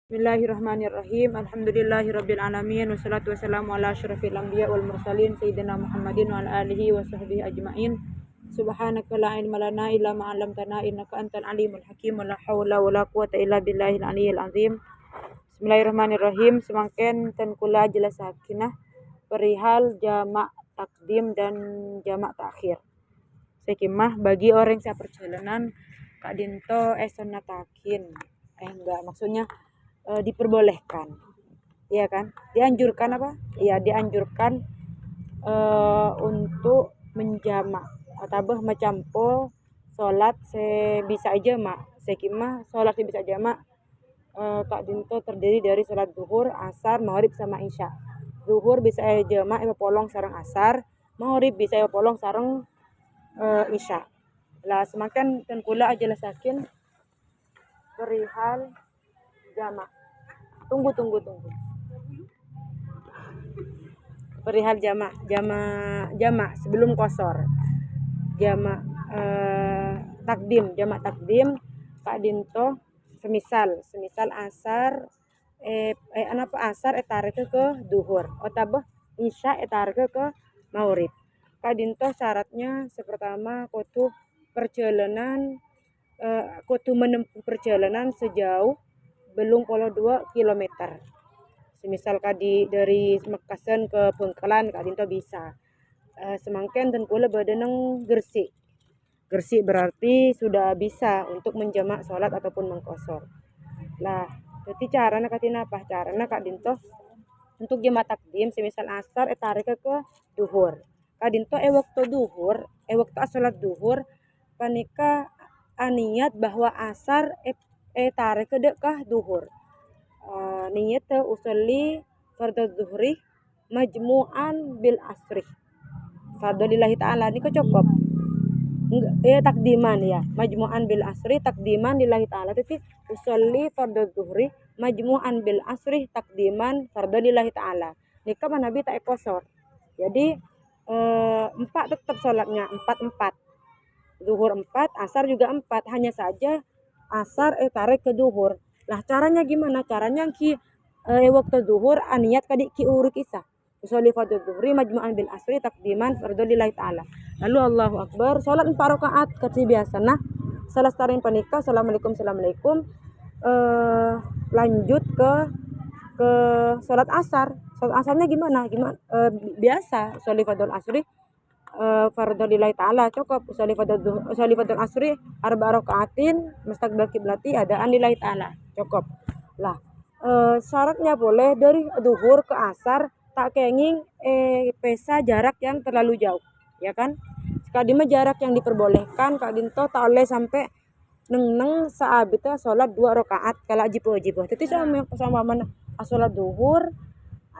Bismillahirrahmanirrahim. Alhamdulillahirabbil alamin wassalatu wassalamu ala asyrafil anbiya wal mursalin sayyidina Muhammadin wa ala alihi wa sahbihi ajmain. Subhanaka la ilma lana illa ma 'allamtana innaka antal alimul hakim. La haula wala quwata illa billahil aliyyil azim. Bismillahirrahmanirrahim. Semangken ten kula jelasakeun perihal jamak takdim dan jamak takhir. Sekimah bagi orang yang perjalanan Kak Dinto sonatakin. Enggak, maksudnya diperbolehkan, ya kan? Dianjurkan apa? Ya, dianjurkan untuk menjamak atau macampo sholat sebisa aja mak. Sekimah sholat sebisa aja mak. Kak Dinto terdiri dari sholat zuhur, asar, maghrib sama isya. Zuhur bisa jamak polong sareng asar, maghrib bisa polong sareng isya. Lah semakin kan kula jelasakin perihal jamak. Tunggu. Perihal jamak sebelum qashar. Jamak takdim Kak Dinto semisal asar asar tarik ke duhur otabah isya tarik ke maghrib. Kak Dinto syaratnya pertama kudu menempuh perjalanan sejauh belum 2 kilometer. Semisal dari Mekasen ke Bengkelan Kak Dinto bisa. Semangken dan kula badaneng Gresik. Gresik berarti sudah bisa untuk menjamak sholat ataupun mengqashar. Lah, jadi caranya katina apa? Caranya Kak Dinto untuk jamak takdim semisal asar tarik ke duhur. Kak Dinto waktu sholat duhur panika aniat bahwa asar tarik ke duhur. Niat usolli fardhu zuhri majmu'an bil asri. Fardhu lillahi ta'ala ini cukup. Takdiman ya. Majmu'an bil asri takdiman lillahi ta'ala. Jadi usolli fardhu zuhri majmu'an bil asri takdiman fardhu lillahi ta'ala. Nika manabi tak qashar. Jadi 4 tetap sholatnya 4. Zuhur 4, asar juga 4. Hanya saja asar tarik ke duhur. Lah caranya gimana? Caranya waktu zuhur aniat ki urut isya. Usolli fardhu zuhri majmu'an bil asri takdiman fardhu lillahi ta'ala. Lalu Allahu akbar, salat 4 rakaat seperti biasa. Nah, salat tarin panika assalamualaikum. Lanjut ke salat asar. Salat asarnya gimana? Biasa usolli fardhu asri fardhu lillahi ta'ala cukup. Usolli fardhu asri 4 rakaatin mustaqbil qiblati adaan lillahi ta'ala cukup. Lah syaratnya boleh dari duhur ke asar tak kenging pesa jarak yang terlalu jauh, ya kan? Sekadima jarak yang diperbolehkan Kak Dinto tak oleh sampai neng saabita sholat 2 rakaat kala jipo. Jadi sama mana sholat duhur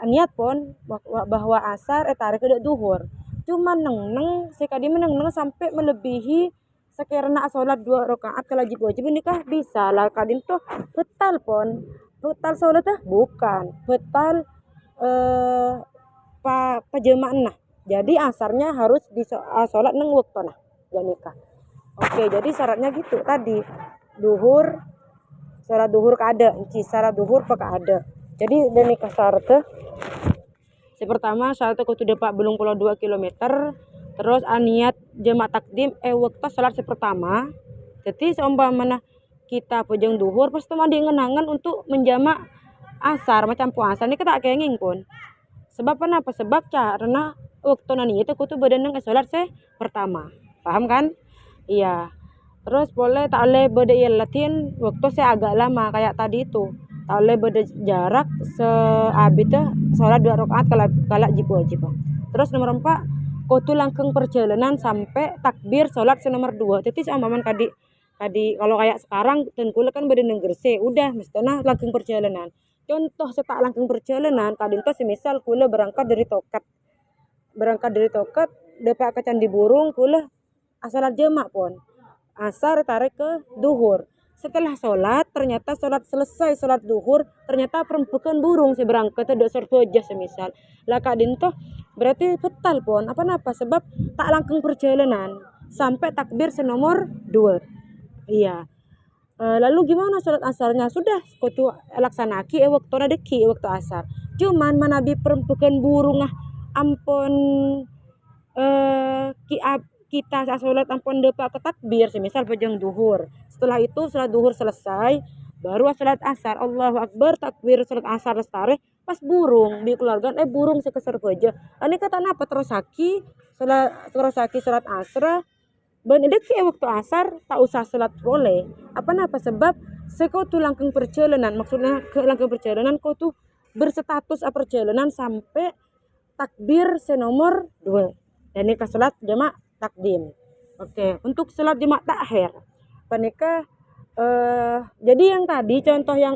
niat pun bahwa asar tarik ke duhur. Cuma neng sekadima neng sampai melebihi sekiranya sholat 2 rakaat kala jipo nikah bisa lah Kak Dinto betal sholat bukan betal pajamaan nah. Jadi asarnya harus di sholat neng waktu nah nikah. Oke, jadi syaratnya gitu tadi. Sholat duhur kada, salat duhur ada. Jadi nikah syaratnya pertama syaratnya kudu depak belum 2 kilometer. Terus aniat jamak takdim waktu sholat pertama. Jadi seumpamana kita pejeng duhur pas teman ngenangan untuk menjamak asar macam puasa ini kita kenging pun. Sebab kenapa? Sebab karena waktu nani itu kudu badaneng sholat pertama. Paham kan? Iya. Terus boleh tak boleh beda latin waktu agak lama kayak tadi itu. Tak boleh beda jarak seabita sholat 2 rakaat kala jipo. Terus nomor 4 kudu langkung perjalanan sampai takbir sholat nomor 2. Jadi seumpama tadi kalau kayak sekarang tengkula kan beda Gresik udah mestinya langkung perjalanan. Contoh setak langkung perjalanan Kak Dinto semisal kula berangkat dari Tokat depak ke Candi Burung kula asalat jamak pun asar tarik ke duhur. Setelah sholat ternyata selesai sholat duhur ternyata perempuan burung berangkat ada serboja semisal lah Kak Dinto berarti betal pun apa sebab tak langkung perjalanan sampai takbir nomor 2. Iya. Lalu gimana sholat asarnya? Sudah kau tu laksanaki waktu deki waktu asar. Cuman manabi perempukan burung ampun kita saat sholat ampun depa ke takbir semisal pejang duhur. Setelah itu sholat duhur selesai baru sholat asar. Allahu Akbar takbir sholat asar lestari pas burung di keluarga burung sekeser peja. Ani kata napa terus sholat asar ben deki waktu asar tak usah sholat boleh. Apa napa sebab sekau tu langkang perjalanan maksudnya ke langkang perjalanan kau tu berstatus perjalanan sampai takbir senomor 2 dan ini sholat jemaah takdim. Oke, untuk sholat jemaah takhir panika jadi yang tadi contoh yang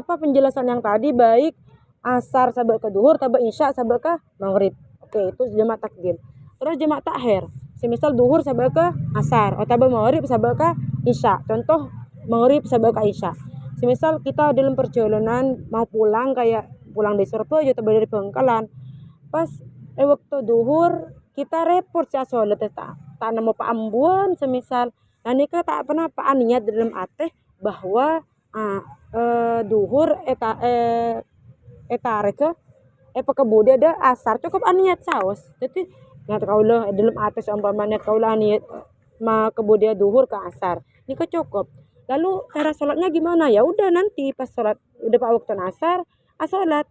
penjelasan yang tadi baik asar sampai ke duhur sampai isya sampai ke maghrib. Oke, itu jemaah takdim. Terus jemaah takhir semisal duhur sampai ke asar atau maghrib sampai ke isya. Contoh maghrib sampai ke isya. Semisal kita dalam perjalanan mau pulang kayak pulang dari Surabaya atau dari Bangkalan. Pas waktu duhur kita repot sih sholat tak nama Pak Ambuan semisal. Nah ini tak pernah Pak niat dalam ate bahwa duhur reka kebudi ada asar cukup niat saus. Jadi ngat kaulah dalam ate seumpamanya kaulah niat kebudi duhur ke asar. Ini cukup. Lalu cara sholatnya gimana? Ya udah nanti pas sholat udah pak waktu asar sholat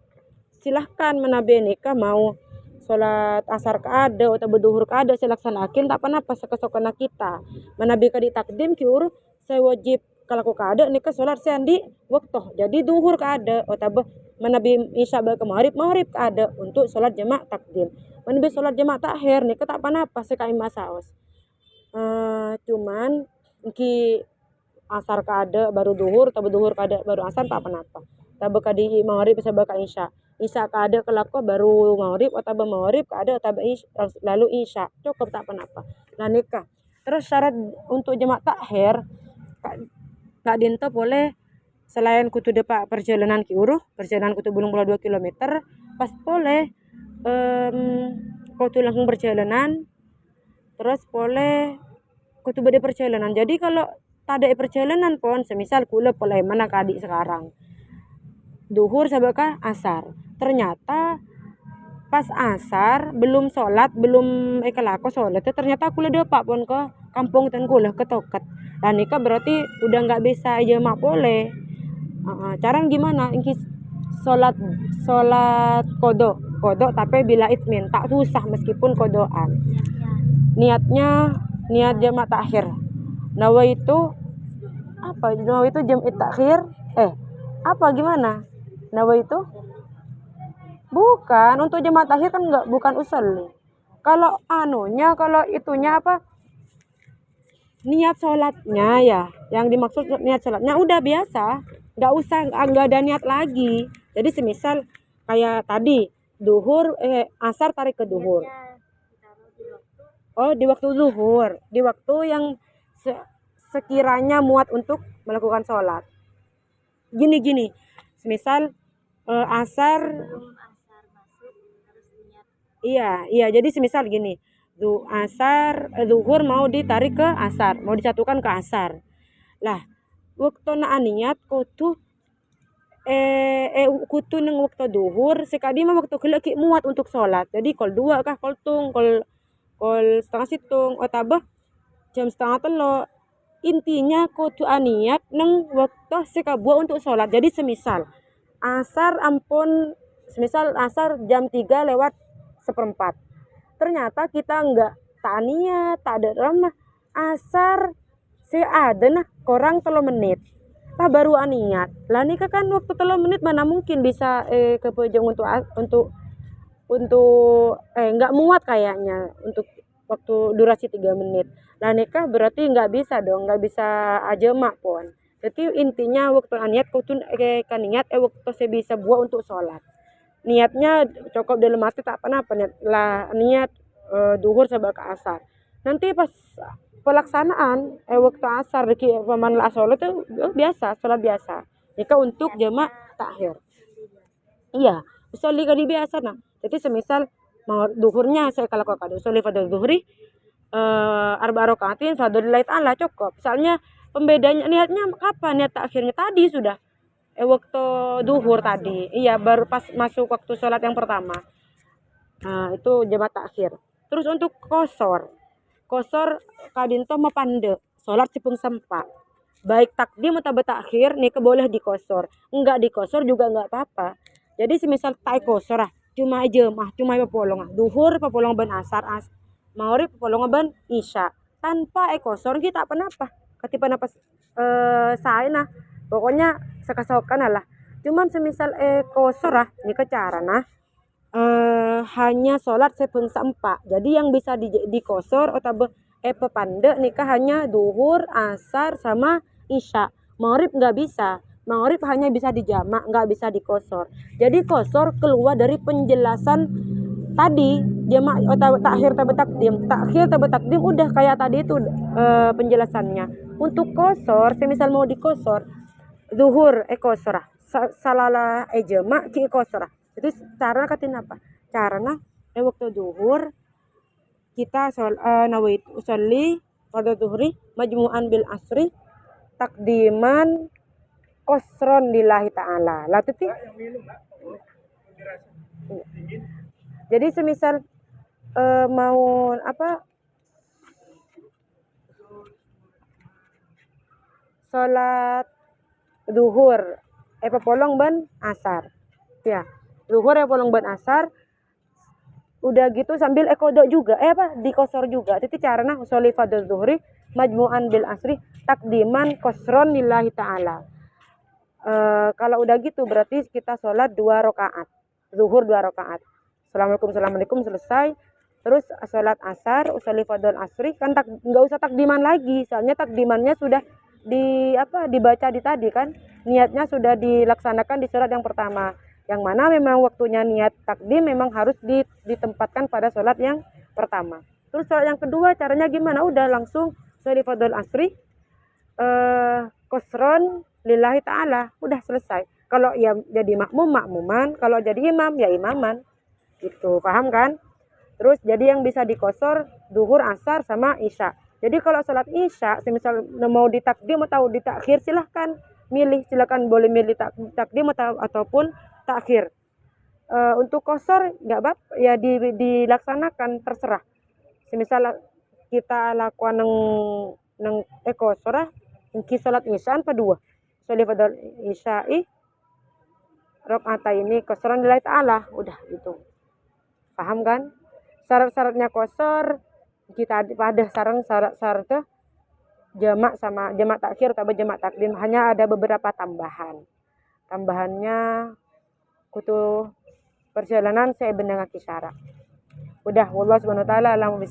silahkan menabi nikah mau sholat asar keada atau berduhur keada silaksanakin tak apa sekesokana kita menabi kadi takdim kiur saya wajib kalau keada nikah sholat saya di waktu jadi duhur keada atau menabi isya ke maghrib keada untuk sholat jemaah takdim menabi sholat jemaah takhir nikah tak apa sekai masaos cuman ki asar keada baru duhur atau berduhur keada baru asar tak apa tak kadi maghrib sampai ke isya keada kelako baru maghrib atau maghrib keada atau lalu isya cukup tak apa nah nikah. Terus syarat untuk jemaah takhir kak dinto boleh selain kutu depak perjalanan perjalanan kutu belum 2 kilometer pas boleh kutu langsung perjalanan terus boleh kutu beda perjalanan. Jadi kalau tak ada perjalanan pun semisal kula boleh mana kadik sekarang duhur sampai ke asar ternyata pas asar belum sholat belum kelako sholat ternyata kula depak pun ke kampung dan kula ke toket dan nikah berarti udah nggak bisa jemaah boleh cara gimana ingki sholat kodok tapi bila itmin tak susah meskipun kodoan niat jemaah takhir nawa itu jemaah takhir apa gimana nawa itu bukan untuk jemaah takhir kan bukan usul kalau kalau itunya niat sholatnya ya yang dimaksud niat sholatnya udah biasa nggak ada niat lagi. Jadi semisal kayak tadi duhur asar tarik ke duhur di waktu zuhur di waktu yang sekiranya muat untuk melakukan sholat gini semisal asar iya jadi semisal gini zuhur mau ditarik ke asar mau disatukan ke asar lah waktu niat kutu kutu neng waktu duhur sekali mah waktu kelaki muat untuk sholat jadi kol 2 kah kol setengah situng tabah jam setengah telo intinya kutu niat neng waktu sekabua untuk sholat. Jadi semisal asar jam 3 lewat 1/4 ternyata kita enggak tak niat tak ada ramah asar seada korang 3 menit baru niat lah nikah kan waktu 3 menit mana mungkin bisa ke pojong untuk enggak muat kayaknya untuk waktu durasi 3 menit lah nikah berarti enggak bisa dong enggak bisa aja mak pun. Jadi intinya waktu niat kutu kan niat waktu saya bisa buat untuk sholat niatnya cukup dalam hati tak apa niat duhur sampai ke asar nanti pas pelaksanaan waktu asar paman la sholat itu sholat biasa nikah untuk jemaah takhir iya usolli kadi biasa jadi semisal mau duhurnya saya kalau usolli fadl duhri arba rakaatin fadl light Allah cukup misalnya pembedanya niatnya kapan? Niat takhirnya tadi sudah waktu duhur tadi. Iya, baru pas masuk waktu sholat yang pertama. Nah, itu jamaah takhir. Terus untuk kosor. Kosor kadinto mapande. Sholat sipung sempa. Baik takdim atau betakhir nih boleh dikosor. Enggak dikosor juga enggak apa-apa. Jadi semisal tak kosor cuma jemaah, cuma papolong duhur, papolong ben asar, maghrib, papolong ben isya. Tanpa kosor kita apa-apa. Ketipan apa saya nah. Pokoknya sekasokan lah. Cuman semisal kosor nih ke cara nah hanya sholat sepengsa empat. Jadi yang bisa dikosor atau pepande nikah hanya duhur, asar sama isya. Maghrib nggak bisa. Maghrib hanya bisa dijamak, nggak bisa dikosor. Jadi kosor keluar dari penjelasan tadi jamak atau takhir tabe takdim udah kayak tadi itu penjelasannya. Untuk kosor, semisal mau dikosor, zuhur kosor, salala jamak ki kosor. Itu cara katin apa? Caranya waktu zuhur kita nawait usolli fardhu zuhri majmu'an bil asri takdiman kosron lillahi ta'ala. Lah itu jadi semisal mau apa sholat duhur polong ban asar ya duhur polong ban asar udah gitu sambil kodok juga dikosor juga itu caranya usolli fardhu zuhri majmu'an bil asri takdiman kosron lillahi ta'ala. Kalau udah gitu berarti kita sholat 2 rakaat zuhur 2 rakaat assalamualaikum selesai. Terus sholat asar usolli fardhu asri kan nggak usah takdiman lagi soalnya takdimannya sudah dibaca di tadi kan, niatnya sudah dilaksanakan di sholat yang pertama, yang mana memang waktunya niat takdim memang harus ditempatkan pada sholat yang pertama. Terus sholat yang kedua caranya gimana? Udah langsung sholli fardhu asri kosron lillahi ta'ala, udah selesai. Kalau ya jadi makmuman, kalau jadi imam ya imaman gitu, paham kan? Terus jadi yang bisa dikosor duhur, asar sama isya. Jadi kalau sholat isya, semisal mau ditakdim atau ditakhir silahkan milih, boleh milih takdim ataupun takhir. Untuk kosor nggak ya dilaksanakan terserah. Semisal kita lakukan neng kosor ki sholat isya apa dua, sholat fardhu isya'i rakaat ini kosoran lillahi ta'ala, udah gitu. Paham kan? Syarat-syaratnya kosor kita pada syarat jamak sama jamak takhir atau jamak takdim hanya ada beberapa tambahannya kutu perjalanan saya benang syarat. Udah wallahu subhanahu wa ta'ala alam